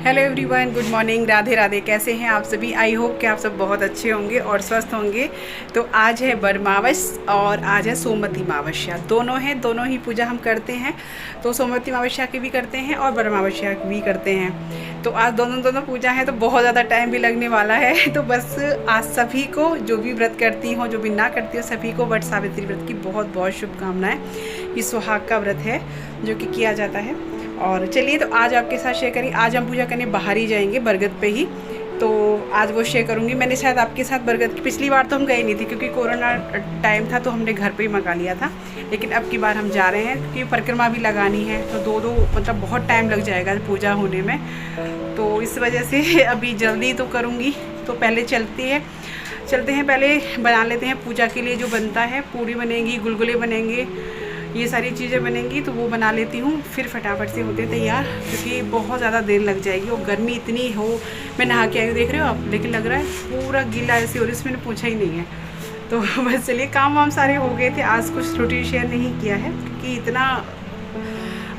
Hello everyone, good morning, Radhe Radhe. कैसे हैं आप सभी? आई होप कि आप सब बहुत अच्छे होंगे और स्वस्थ होंगे। तो आज है बरमावस और आज है सोमवती अमावस्या। दोनों हैं, दोनों ही पूजा हम करते हैं। तो सोमवती अमावस्या की भी करते हैं और बरमावस्या की भी करते हैं। तो आज दोनों पूजा है, तो बहुत ज़्यादा टाइम भी लगने वाला है। तो बस आज सभी को, जो भी व्रत करती हो, जो भी ना करती हो, सभी को वट सावित्री व्रत की बहुत बहुत शुभकामनाएँ। ये सुहाग का व्रत है जो कि किया जाता है। और चलिए, तो आज आपके साथ शेयर करें। आज हम पूजा करने बाहर ही जाएंगे, बरगद पे ही। तो आज वो शेयर करूँगी। मैंने शायद आपके साथ बरगद की पिछली बार तो हम गए नहीं थे क्योंकि कोरोना टाइम था, तो हमने घर पे ही मंगा लिया था। लेकिन अब की बार हम जा रहे हैं क्योंकि परिक्रमा भी लगानी है, तो दो मतलब बहुत टाइम लग जाएगा पूजा होने में। तो इस वजह से अभी जल्दी तो करूँगी। तो पहले चलते हैं, पहले बना लेते हैं पूजा के लिए जो बनता है। पूड़ी बनेगी, गुलगुले बनेंगे, ये सारी चीज़ें बनेंगी, तो वो बना लेती हूँ। फिर फटाफट से होते तैयार, क्योंकि बहुत ज़्यादा देर लग जाएगी और गर्मी इतनी हो। मैं नहा के आई हूँ, देख रहे हो आप, लेकिन लग रहा है पूरा गीला ऐसे, और इसमें मैंने पूछा ही नहीं है। तो बस चलिए, काम वाम सारे हो गए थे। आज कुछ रूटीन शेयर नहीं किया है क्योंकि इतना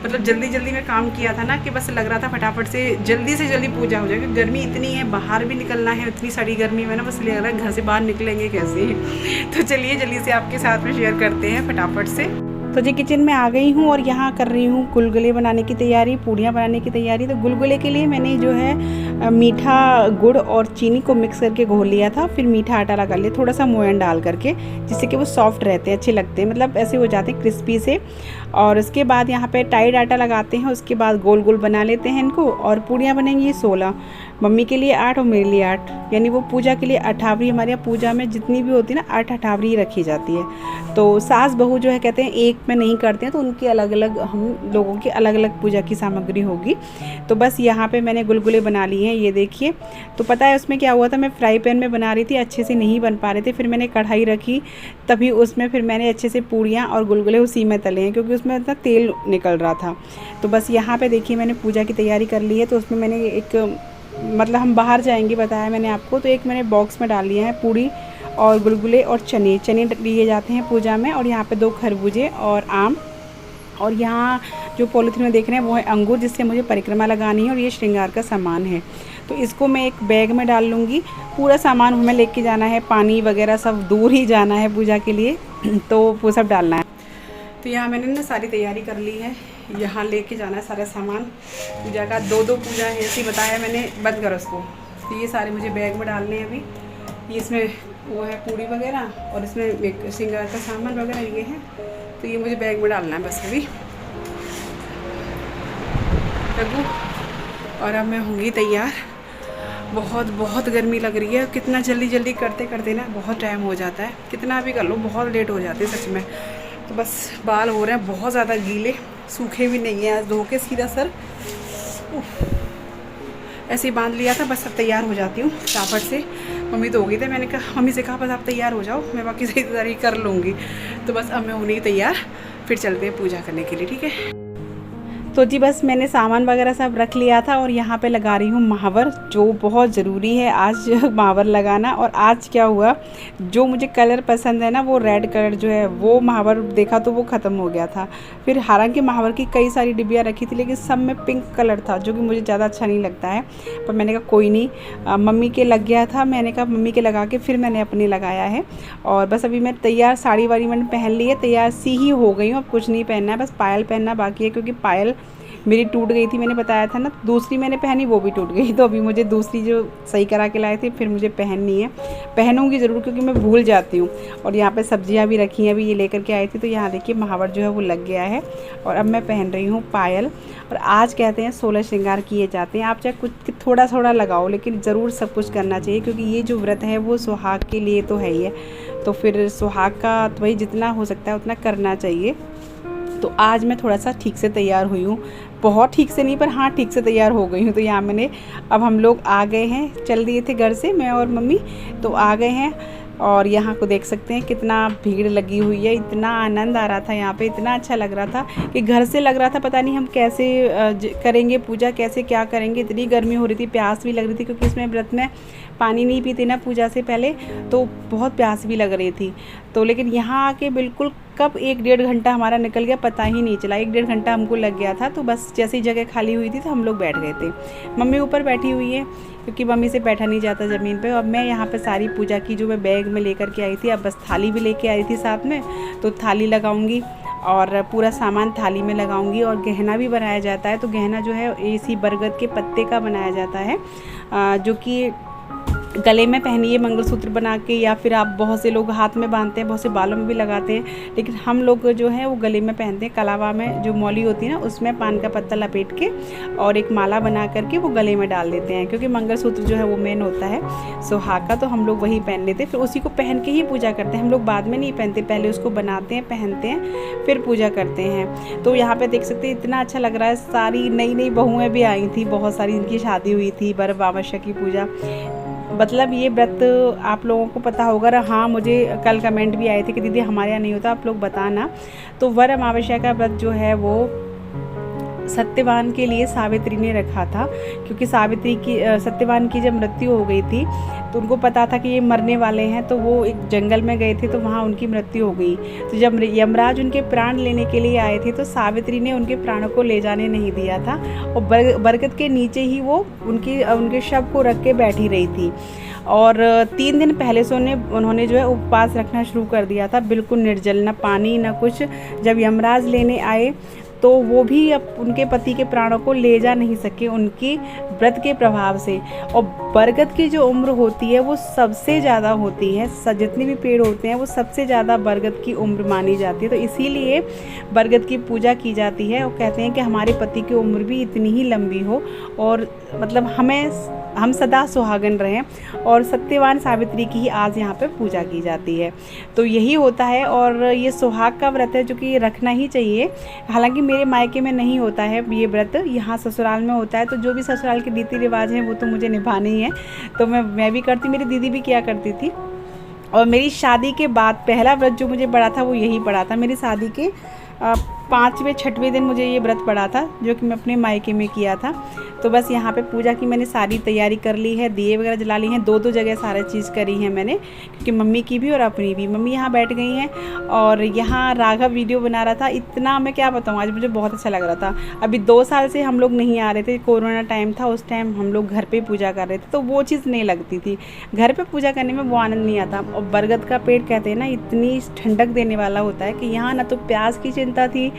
मतलब जल्दी में काम किया था ना, कि बस लग रहा था फटाफट से जल्दी पूजा हो जाएगी। गर्मी इतनी है, बाहर भी निकलना है, इतनी सारी गर्मी में ना, बस लग रहा है घर से बाहर निकलेंगे कैसे। तो चलिए जल्दी से आपके साथ में शेयर करते हैं फटाफट से। तो जी किचन में आ गई हूँ और यहाँ कर रही हूँ गुलगुले बनाने की तैयारी, पूड़ियाँ बनाने की तैयारी। तो गुलगुले के लिए मैंने जो है मीठा गुड़ और चीनी को मिक्स करके घोल लिया था। फिर मीठा आटा लगा लिया, थोड़ा सा मोयन डाल करके, जिससे कि वो सॉफ्ट रहते हैं, अच्छे लगते हैं, मतलब ऐसे हो जाते हैं क्रिस्पी से। और उसके बाद यहाँ पे टाइड आटा लगाते हैं। उसके बाद गोल गोल बना लेते हैं इनको। और पूड़ियाँ बनेंगी 16, मम्मी के लिए 8 और मेरे लिए 8, यानी वो पूजा के लिए अठावरी। हमारे यहाँ पूजा में जितनी भी होती है ना, 8 अठावरी रखी जाती है। तो सास बहू जो है कहते हैं एक में नहीं करते हैं, तो उनकी अलग अलग, हम लोगों की अलग अलग पूजा की सामग्री होगी। तो बस यहाँ पे मैंने गुलगुले बना लिए हैं, ये देखिए। तो पता है उसमें क्या हुआ था, मैं फ्राई पैन में बना रही थी, अच्छे से नहीं बन पा रहे थे। फिर मैंने कढ़ाई रखी, तभी उसमें फिर मैंने अच्छे से पूड़ियाँ और गुलगुले उसी में तले हैं, क्योंकि उसमें इतना तेल निकल रहा था। तो बस यहाँ पे देखिए मैंने पूजा की तैयारी कर ली है। तो उसमें मैंने एक, मतलब हम बाहर जाएंगे बताया मैंने आपको, तो एक मैंने बॉक्स में डाल लिया है पूड़ी और गुलगुले और चने लिए जाते हैं पूजा में। और यहाँ पे 2 खरबूजे और आम, और यहाँ जो पॉलीथीन में देख रहे हैं वो है अंगूर, जिससे मुझे परिक्रमा लगानी है। और ये श्रृंगार का सामान है, तो इसको मैं एक बैग में डाल लूँगी। पूरा सामान हमें लेके जाना है, पानी वगैरह सब दूर ही जाना है पूजा के लिए, तो वो सब डालना है। तो यहाँ मैंने ना सारी तैयारी कर ली है, यहाँ लेके जाना है सारा सामान पूजा का। 2 पूजा है ऐसे बताया मैंने, बंद करो उसको। तो ये सारे मुझे बैग में डालने हैं अभी। ये इसमें वो है पूड़ी वगैरह, और इसमें एक श्रृंगार का सामान वगैरह ये है। तो ये मुझे बैग में डालना है बस अभी। और अब मैं होंगी तैयार। बहुत गर्मी लग रही है। कितना जल्दी करते करते ना बहुत टाइम हो जाता है, कितना भी कर लो बहुत लेट हो जाते हैं सच में। तो बस बाल हो रहे हैं बहुत ज़्यादा गीले, सूखे भी नहीं है। आज धो के सीधा सर ऐसे ही बांध लिया था। बस अब तैयार हो जाती हूँ फटाफट से। मम्मी तो हो गई थे, मैंने कहा मम्मी से कहा बस आप तैयार हो जाओ, मैं बाकी सही तैयारी कर लूँगी। तो बस अब मैं होने ही तैयार, फिर चलते हैं पूजा करने के लिए, ठीक है। तो जी बस मैंने सामान वगैरह सब रख लिया था, और यहाँ पे लगा रही हूँ महावर, जो बहुत ज़रूरी है आज महावर लगाना। और आज क्या हुआ, जो मुझे कलर पसंद है ना, वो रेड कलर जो है, वो महावर देखा तो वो ख़त्म हो गया था। फिर हालांकि महावर की कई सारी डिब्बियाँ रखी थी, लेकिन सब में पिंक कलर था, जो कि मुझे ज़्यादा अच्छा नहीं लगता है। पर मैंने कहा कोई नहीं, मम्मी के लग गया था, मैंने कहा मम्मी के लगा के फिर मैंने अपने लगाया है। और बस अभी मैं तैयार, साड़ी वाड़ी मैंने पहन ली है, तैयार सी ही हो गई हूँ। अब कुछ नहीं पहनना है, बस पायल पहनना बाकी है, क्योंकि पायल मेरी टूट गई थी, मैंने बताया था ना। दूसरी मैंने पहनी, वो भी टूट गई। तो अभी मुझे दूसरी जो सही करा के लाए थे, फिर मुझे पहननी है। पहनूंगी ज़रूर, क्योंकि मैं भूल जाती हूँ। और यहाँ पे सब्जियाँ भी रखी हैं, अभी ये लेकर के आई थी। तो यहाँ देखिए महावर जो है वो लग गया है, और अब मैं पहन रही हूँ पायल। और आज कहते हैं 16 श्रृंगार किए जाते हैं। आप चाहे कुछ थोड़ा लगाओ, लेकिन ज़रूर सब कुछ करना चाहिए, क्योंकि ये जो व्रत है वो सुहाग के लिए तो है ही है। तो फिर सुहाग का तो वही जितना हो सकता है उतना करना चाहिए। तो आज मैं थोड़ा सा ठीक से तैयार हुई हूँ, बहुत ठीक से नहीं, पर हाँ ठीक से तैयार हो गई हूँ। तो यहाँ मैंने, अब हम लोग आ गए हैं, चल दिए थे घर से, मैं और मम्मी, तो आ गए हैं। और यहाँ को देख सकते हैं कितना भीड़ लगी हुई है। इतना आनंद आ रहा था यहाँ पे, इतना अच्छा लग रहा था कि घर से लग रहा था पता नहीं हम कैसे करेंगे पूजा, कैसे क्या करेंगे। इतनी गर्मी हो रही थी, प्यास भी लग रही थी, क्योंकि इसमें व्रत में पानी नहीं पीते ना पूजा से पहले, तो बहुत प्यास भी लग रही थी। तो लेकिन यहाँ आके बिल्कुल कब 1-1.5 घंटा हमारा निकल गया पता ही नहीं चला। 1-1.5 घंटा हमको लग गया था। तो बस जैसे ही जगह खाली हुई थी तो हम लोग बैठ गए थे। मम्मी ऊपर बैठी हुई है क्योंकि मम्मी से बैठा नहीं जाता ज़मीन पे। अब मैं यहाँ पे सारी पूजा की जो मैं बैग में लेकर के आई थी, अब बस थाली भी लेके आई थी साथ में, तो थाली लगाऊंगी और पूरा सामान थाली में लगाऊंगी। और गहना भी बनाया जाता है, तो गहना जो है इसी बरगद के पत्ते का बनाया जाता है, जो कि गले में पहनिए मंगलसूत्र बना के, या फिर आप बहुत से लोग हाथ में बांधते हैं, बहुत से बालों में भी लगाते हैं, लेकिन हम लोग जो है वो गले में पहनते हैं। कलावा में जो मौली होती है ना, उसमें पान का पत्ता लपेट के और एक माला बना करके वो गले में डाल देते हैं, क्योंकि मंगलसूत्र जो है वो मेन होता है सुहाग का। तो हम लोग वही पहन लेते हैं, फिर उसी को पहन के ही पूजा करते हैं। हम लोग बाद में नहीं पहनते, पहले उसको बनाते हैं, पहनते हैं, फिर पूजा करते हैं। तो यहाँ पर देख सकते हैं इतना अच्छा लग रहा है। सारी नई नई बहुएँ भी आई थी, बहुत सारी, इनकी शादी हुई थी। बर अमावस्या की पूजा, मतलब ये व्रत आप लोगों को पता होगा। हाँ, मुझे कल कमेंट भी आए थे कि दीदी हमारे यहाँ नहीं होता, आप लोग बताना। तो वर अमावस्या का व्रत जो है वो सत्यवान के लिए सावित्री ने रखा था, क्योंकि सत्यवान की जब मृत्यु हो गई थी तो उनको पता था कि ये मरने वाले हैं, तो वो एक जंगल में गए थे, तो वहाँ उनकी मृत्यु हो गई। तो जब यमराज उनके प्राण लेने के लिए आए थे तो सावित्री ने उनके प्राणों को ले जाने नहीं दिया था, और बरगद के नीचे ही वो उनके शव को रख के बैठी रही थी। और 3 दिन पहले से उन्होंने जो है उपवास रखना शुरू कर दिया था, बिल्कुल निर्जल, ना पानी ना कुछ। जब यमराज लेने आए तो वो भी अब उनके पति के प्राणों को ले जा नहीं सके उनकी व्रत के प्रभाव से। और बरगद की जो उम्र होती है वो सबसे ज़्यादा होती है, जितने भी पेड़ होते हैं वो सबसे ज़्यादा बरगद की उम्र मानी जाती है। तो इसीलिए बरगद की पूजा की जाती है, और कहते हैं कि हमारे पति की उम्र भी इतनी ही लंबी हो, और मतलब हम सदा सुहागन रहें। और सत्यवान सावित्री की ही आज यहाँ पे पूजा की जाती है। तो यही होता है, और ये सुहाग का व्रत है जो कि रखना ही चाहिए। हालांकि मेरे मायके में नहीं होता है ये व्रत, यहाँ ससुराल में होता है। तो जो भी ससुराल के रीति रिवाज हैं वो तो मुझे निभाने ही है, तो मैं भी करती, मेरी दीदी भी किया करती थी। और मेरी शादी के बाद पहला व्रत जो मुझे पड़ा था वो यही पड़ा था। मेरी शादी के 5वें-6वें दिन मुझे ये व्रत पड़ा था, जो कि मैं अपने मायके में किया था। तो बस यहाँ पे पूजा की मैंने सारी तैयारी कर ली है, दिए वगैरह जला ली हैं, 2 जगह सारा चीज़ करी है मैंने, क्योंकि मम्मी की भी और अपनी भी। मम्मी यहाँ बैठ गई हैं, और यहाँ राघव वीडियो बना रहा था। इतना मैं क्या बताऊँ, आज मुझे बहुत अच्छा लग रहा था। अभी 2 साल से हम लोग नहीं आ रहे थे, कोरोना टाइम था, उस टाइम हम लोग घर पर पूजा कर रहे थे, तो वो चीज़ नहीं लगती थी। घर पर पूजा करने में वो आनंद नहीं आता। और बरगद का पेड़ कहते हैं ना, इतनी ठंडक देने वाला होता है कि यहाँ ना तो प्यास की चिंता थी,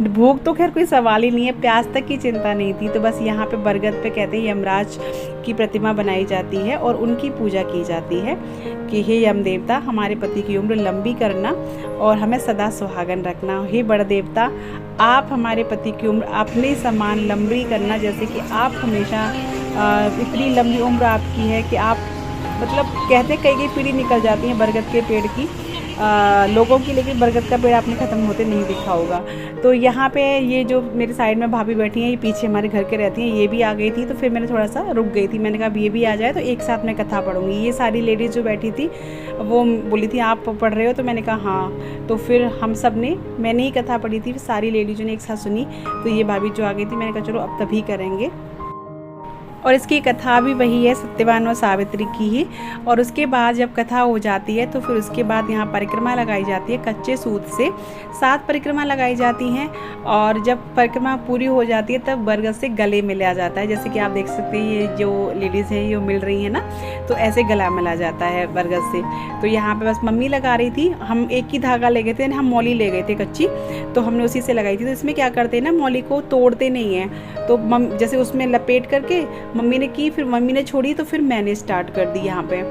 भूख तो खैर कोई सवाल ही नहीं है, प्यास तक की चिंता नहीं थी। तो बस यहाँ पे बरगद पे कहते हैं यमराज की प्रतिमा बनाई जाती है और उनकी पूजा की जाती है कि हे यम देवता, हमारे पति की उम्र लंबी करना और हमें सदा सुहागन रखना। हे बड़ देवता, आप हमारे पति की उम्र अपने समान लंबी करना, जैसे कि आप हमेशा इतनी लंबी उम्र आपकी है कि आप, मतलब कहते हैं कई पीढ़ी निकल जाती है बरगद के पेड़ की लोगों की, लेकिन बरगद का पेड़ आपने ख़त्म होते नहीं देखा होगा। तो यहाँ पे ये जो मेरे साइड में भाभी बैठी हैं, ये पीछे हमारे घर के रहती हैं, ये भी आ गई थी। तो फिर मैंने थोड़ा सा रुक गई थी, मैंने कहा अब ये भी आ जाए तो एक साथ मैं कथा पढ़ूंगी। ये सारी लेडीज़ जो बैठी थी वो बोली थी आप पढ़ रहे हो, तो मैंने कहा हाँ। तो फिर हम सब ने, मैंने ही कथा पढ़ी थी, सारी लेडीज़ों ने एक साथ सुनी। तो ये भाभी जो आ गई थी, मैंने कहा चलो अब तभी करेंगे। और इसकी कथा भी वही है, सत्यवान और सावित्री की ही। और उसके बाद जब कथा हो जाती है तो फिर उसके बाद यहाँ परिक्रमा लगाई जाती है कच्चे सूत से। 7 परिक्रमा लगाई जाती हैं, और जब परिक्रमा पूरी हो जाती है तब बरगद से गले मिलाया जाता है। जैसे कि आप देख सकते हैं, ये जो लेडीज़ हैं ये मिल रही है ना, तो ऐसे गला मिला जाता है बरगद से। तो यहाँ पे बस मम्मी लगा रही थी, हम एक ही धागा ले गए थे, हम मौली ले गए थे कच्ची, तो हमने उसी से लगाई थी। तो इसमें क्या करते हैं ना, मौली को तोड़ते नहीं हैं, तो जैसे उसमें लपेट करके मम्मी ने की, फिर मम्मी ने छोड़ी, तो फिर मैंने स्टार्ट कर दी यहाँ पे।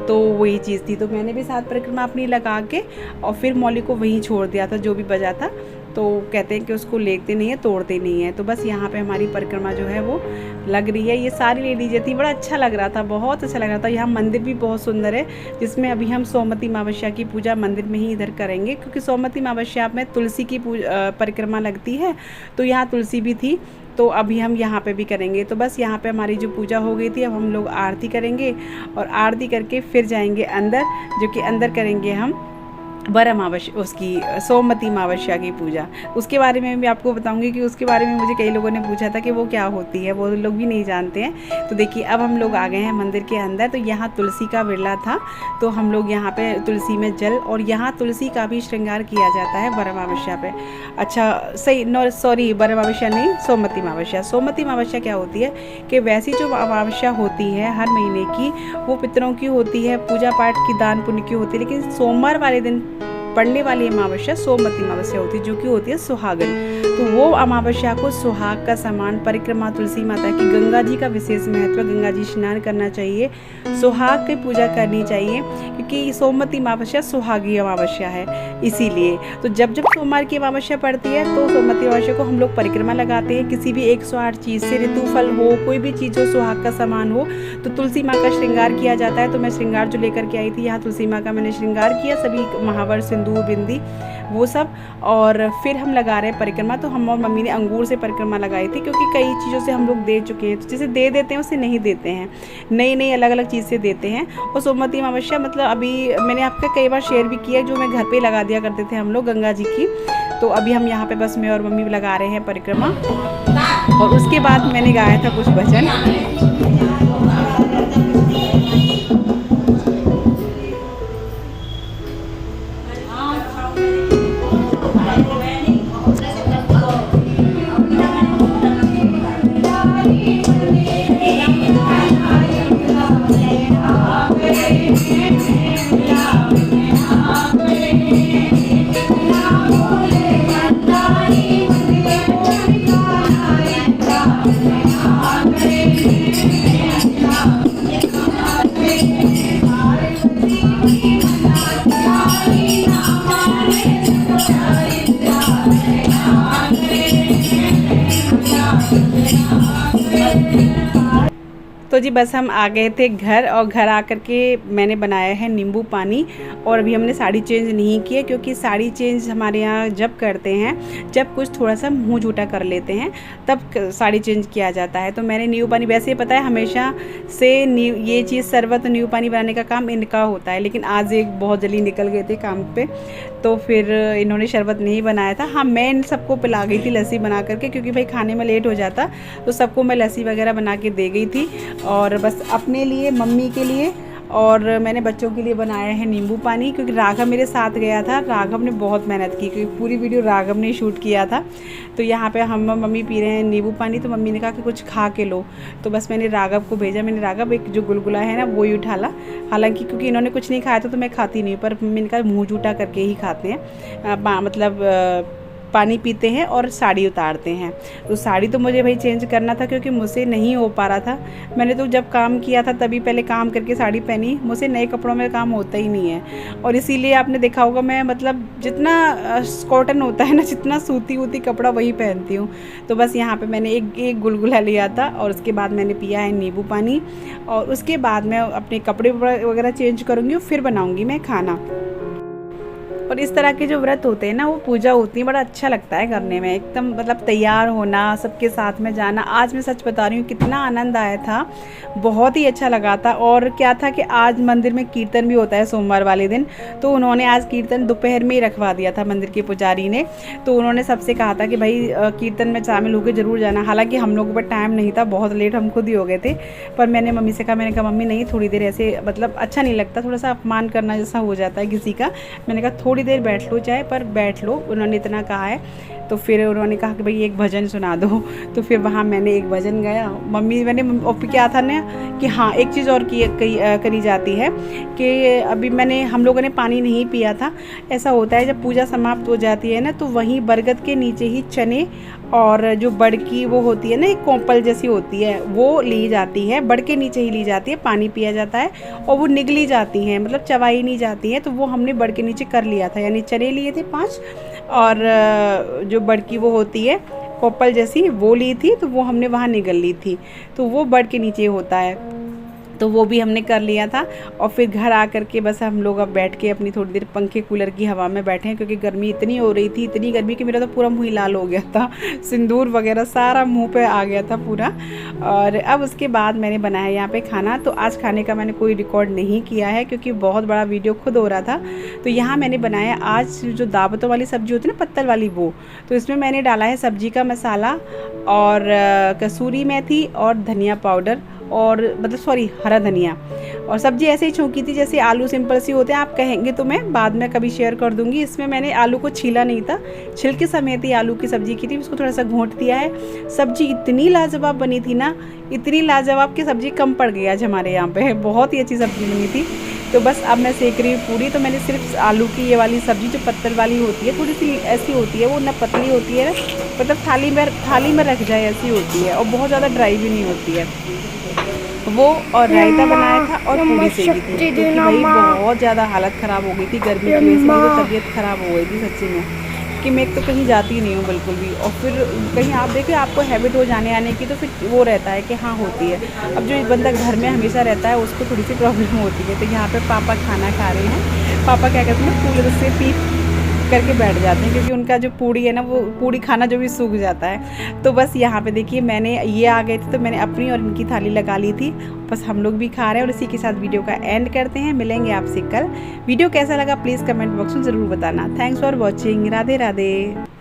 तो वही चीज़ थी, तो मैंने भी 7 परिक्रमा अपनी लगा के और फिर मौली को वहीं छोड़ दिया था, जो भी बजा था। तो कहते हैं कि उसको लेते नहीं है, तोड़ते नहीं है। तो बस यहाँ पे हमारी परिक्रमा जो है वो लग रही है। ये सारी लेडीज़ें थी, बड़ा अच्छा लग रहा था, बहुत अच्छा लग रहा था। यहाँ मंदिर भी बहुत सुंदर है, जिसमें अभी हम सोमवती अमावस्या की पूजा मंदिर में ही इधर करेंगे, क्योंकि सोमवती अमावस्या में तुलसी की परिक्रमा लगती है, तो यहाँ तुलसी भी थी, तो अभी हम यहाँ पे भी करेंगे। तो बस यहाँ पे हमारी जो पूजा हो गई थी, अब हम लोग आरती करेंगे, और आरती करके फिर जाएंगे अंदर, जो कि अंदर करेंगे हम बर अमावस्या, उसकी सोमवती अमावस्या की पूजा, उसके बारे में भी आपको बताऊंगी कि उसके बारे में मुझे कई लोगों ने पूछा था कि वो क्या होती है, वो लोग भी नहीं जानते हैं। तो देखिए अब हम लोग आ गए हैं मंदिर के अंदर। तो यहाँ तुलसी का बिरला था, तो हम लोग यहाँ पे तुलसी में जल, और यहाँ तुलसी का भी श्रृंगार किया जाता है बर अमावस्या पे। अच्छा सही, नो सॉरी, बर अमावस्या नहीं, सोमवती अमावस्या। सोमवती अमावस्या क्या होती है कि वैसी जो अमावस्या होती है हर महीने की, वो पितरों की होती है, पूजा पाठ की, दान पुण्य की होती है, लेकिन सोमवार वाले दिन पड़ने वाली अमावस्या सोमवती अमावस्या होती है, जो कि होती है सुहागन। तो वो अमावस्या को सुहाग का समान, परिक्रमा तुलसी माता की, गंगा जी का विशेष महत्व, गंगा जी स्नान करना चाहिए, सुहाग की पूजा करनी चाहिए, क्योंकि सोमवती अमावस्या सुहागी अमावस्या है इसीलिए। तो जब जब सोमवार की अमावस्या पड़ती है तो सोमवती अमावस्या को हम लोग परिक्रमा लगाते हैं, किसी भी 108 चीज़ से, ऋतुफल हो, कोई भी चीज़ हो, सुहाग का सामान हो, तो तुलसी माँ का श्रृंगार किया जाता है। तो मैं श्रृंगार जो लेकर के आई थी, यहाँ तुलसी माँ का मैंने श्रृंगार किया, सभी महावर, सिंदूर, बिंदी, वो सब, और फिर हम लगा रहे हैं परिक्रमा। तो हम और मम्मी ने अंगूर से परिक्रमा लगाई थी, क्योंकि कई चीज़ों से हम लोग दे चुके हैं, तो जैसे दे देते हैं उससे नहीं देते हैं, नई नई अलग अलग चीज़ से देते हैं। और सोमवती अमावस्या मतलब अभी मैंने आपका कई बार शेयर भी किया, जो मैं घर पे लगा दिया करते थे हम लोग गंगा जी की। तो अभी हम यहाँ पे बस मैं और मम्मी लगा रहे हैं परिक्रमा, और उसके बाद मैंने गाया था कुछ भजन। तो जी बस हम आ गए थे घर, और घर आकर के मैंने बनाया है नींबू पानी। और अभी हमने साड़ी चेंज नहीं की है, क्योंकि साड़ी चेंज हमारे यहाँ जब करते हैं, जब कुछ थोड़ा सा मुंह झूठा कर लेते हैं, तब साड़ी चेंज किया जाता है। तो मैंने नींबू पानी, वैसे ही पता है हमेशा से ये चीज़ शरबत नींबू पानी बनाने का काम इनका होता है, लेकिन आज एक बहुत जल्दी निकल गए थे काम पे, तो फिर इन्होंने शरबत नहीं बनाया था। हाँ, मैं इन सबको पिला गई थी लस्सी बना करके, क्योंकि भाई खाने में लेट हो जाता, तो सबको मैं लस्सी वगैरह बना के दे गई थी। और बस अपने लिए, मम्मी के लिए, और मैंने बच्चों के लिए बनाया है नींबू पानी, क्योंकि राघव मेरे साथ गया था। राघव ने बहुत मेहनत की, क्योंकि पूरी वीडियो राघव ने शूट किया था। तो यहाँ पे हम मम्मी पी रहे हैं नींबू पानी, तो मम्मी ने कहा कि कुछ खा के लो, तो बस मैंने राघव को भेजा। मैंने राघव एक जो गुलगुला है ना, वही उठा ला, हालांकि क्योंकि इन्होंने कुछ नहीं खाया था तो मैं खाती नहीं, पर मैंने कहा मुँह झूठा करके ही खाते हैं, मतलब पानी पीते हैं और साड़ी उतारते हैं। तो साड़ी तो मुझे भाई चेंज करना था, क्योंकि मुझसे नहीं हो पा रहा था। मैंने तो जब काम किया था तभी पहले काम करके साड़ी पहनी, मुझसे नए कपड़ों में काम होता ही नहीं है। और इसीलिए आपने देखा होगा मैं मतलब जितना कॉटन होता है ना, जितना सूती वूती कपड़ा वही पहनती हूँ। तो बस यहाँ पे मैंने एक गुलगुला लिया था, और उसके बाद मैंने पिया है नींबू पानी, और उसके बाद मैं अपने कपड़े वगैरह चेंज करूँगी, फिर बनाऊँगी मैं खाना। और इस तरह के जो व्रत होते हैं ना, वो पूजा होती है, बड़ा अच्छा लगता है करने में, एकदम मतलब तैयार होना, सबके साथ में जाना। आज मैं सच बता रही हूँ, कितना आनंद आया था, बहुत ही अच्छा लगा था। और क्या था कि आज मंदिर में कीर्तन भी होता है सोमवार वाले दिन, तो उन्होंने आज कीर्तन दोपहर में ही रखवा दिया था मंदिर के पुजारी ने। तो उन्होंने सबसे कहा था कि भाई कीर्तन में शामिल होकर ज़रूर जाना। हालाँकि हम लोगों पर टाइम नहीं था, बहुत लेट हम खुद ही हो गए थे, पर मैंने मम्मी से कहा, मैंने कहा मम्मी नहीं, थोड़ी देर ऐसे मतलब अच्छा नहीं लगता, थोड़ा सा अपमान करना जैसा हो जाता है किसी का। मैंने कहा थोड़ी देर बैठ लो, चाहे पर बैठ लो, उन्होंने इतना कहा है। तो फिर उन्होंने कहा कि भाई एक भजन सुना दो, तो फिर वहाँ मैंने एक भजन गाया। मम्मी मैंने और क्या था ना कि हाँ, एक चीज़ और करी जाती है कि अभी हम लोगों ने पानी नहीं पिया था। ऐसा होता है जब पूजा समाप्त हो जाती है ना, तो वहीं बरगद के नीचे ही चने और जो बड़ की वो होती है ना, एक कोंपल जैसी होती है, वो ली जाती है, बड़ के नीचे ही ली जाती है, पानी पिया जाता है और वो निगली जाती है, मतलब चबाई नहीं जाती है। तो वो हमने बड़ के नीचे कर लिया था, यानी चने लिए थे 5, और जो बड़ की वो होती है कोंपल जैसी, वो ली थी, तो वो हमने वहाँ निगल ली थी। तो वो बड़ के नीचे होता है। तो वो भी हमने कर लिया था। और फिर घर आकर के बस हम लोग अब बैठ के अपनी थोड़ी देर पंखे कूलर की हवा में बैठे हैं, क्योंकि गर्मी इतनी हो रही थी, इतनी गर्मी कि मेरा तो पूरा मुँह लाल हो गया था, सिंदूर वगैरह सारा मुंह पे आ गया था पूरा। और अब उसके बाद मैंने बनाया यहाँ पे खाना। तो आज खाने का मैंने कोई रिकॉर्ड नहीं किया है, क्योंकि बहुत बड़ा वीडियो खुद हो रहा था। तो यहाँ मैंने बनाया आज जो दावतों वाली सब्ज़ी होती है ना, पत्तल वाली, वो तो इसमें मैंने डाला है सब्जी का मसाला और कसूरी मेथी और धनिया पाउडर, और मतलब सॉरी हरा धनिया। और सब्ज़ी ऐसे ही छौंकी थी जैसे आलू सिंपल सी होते हैं, आप कहेंगे तो मैं बाद में कभी शेयर कर दूंगी। इसमें मैंने आलू को छीला नहीं था, छिलके समेत ही आलू की सब्ज़ी की थी, उसको थोड़ा सा घोंट दिया है। सब्ज़ी इतनी लाजवाब बनी थी ना, इतनी लाजवाब कि सब्ज़ी कम पड़ गई आज हमारे यहाँ पे, बहुत ही अच्छी सब्ज़ी बनी थी। तो बस अब मैं सेक रही हूँ पूरी। तो मैंने सिर्फ आलू की ये वाली सब्ज़ी जो पत्तल वाली होती है, थोड़ी सी ऐसी होती है, वो ना पतली होती है, मतलब थाली में रख जाए ऐसी होती है, और बहुत ज़्यादा ड्राई भी नहीं होती है वो। और रायता बनाया था और पूरी सेकी थी, क्योंकि भाई बहुत ज़्यादा हालत ख़राब हो गई थी गर्मी की वजह से, मेरी तो तबीयत ख़राब हो गई थी सच्ची में, कि मैं तो कहीं जाती नहीं हूँ बिल्कुल भी। और फिर कहीं आप देखिए, आपको हैबिट हो जाने आने की, तो फिर वो रहता है कि हाँ होती है। अब जो बंदा घर में हमेशा रहता है उसको थोड़ी सी प्रॉब्लम होती है। तो यहाँ पे पापा खाना खा रहे हैं। पापा क्या कहते हैं, कूलर से पी करके बैठ जाते हैं, क्योंकि उनका जो पूड़ी है ना, वो पूड़ी खाना जो भी सूख जाता है। तो बस यहाँ पे देखिए, मैंने ये आ गए थे तो मैंने अपनी और इनकी थाली लगा ली थी। बस हम लोग भी खा रहे हैं, और इसी के साथ वीडियो का एंड करते हैं। मिलेंगे आपसे कल। वीडियो कैसा लगा प्लीज़ कमेंट बॉक्स में ज़रूर बताना। Thanks for watching. Radhe Radhe.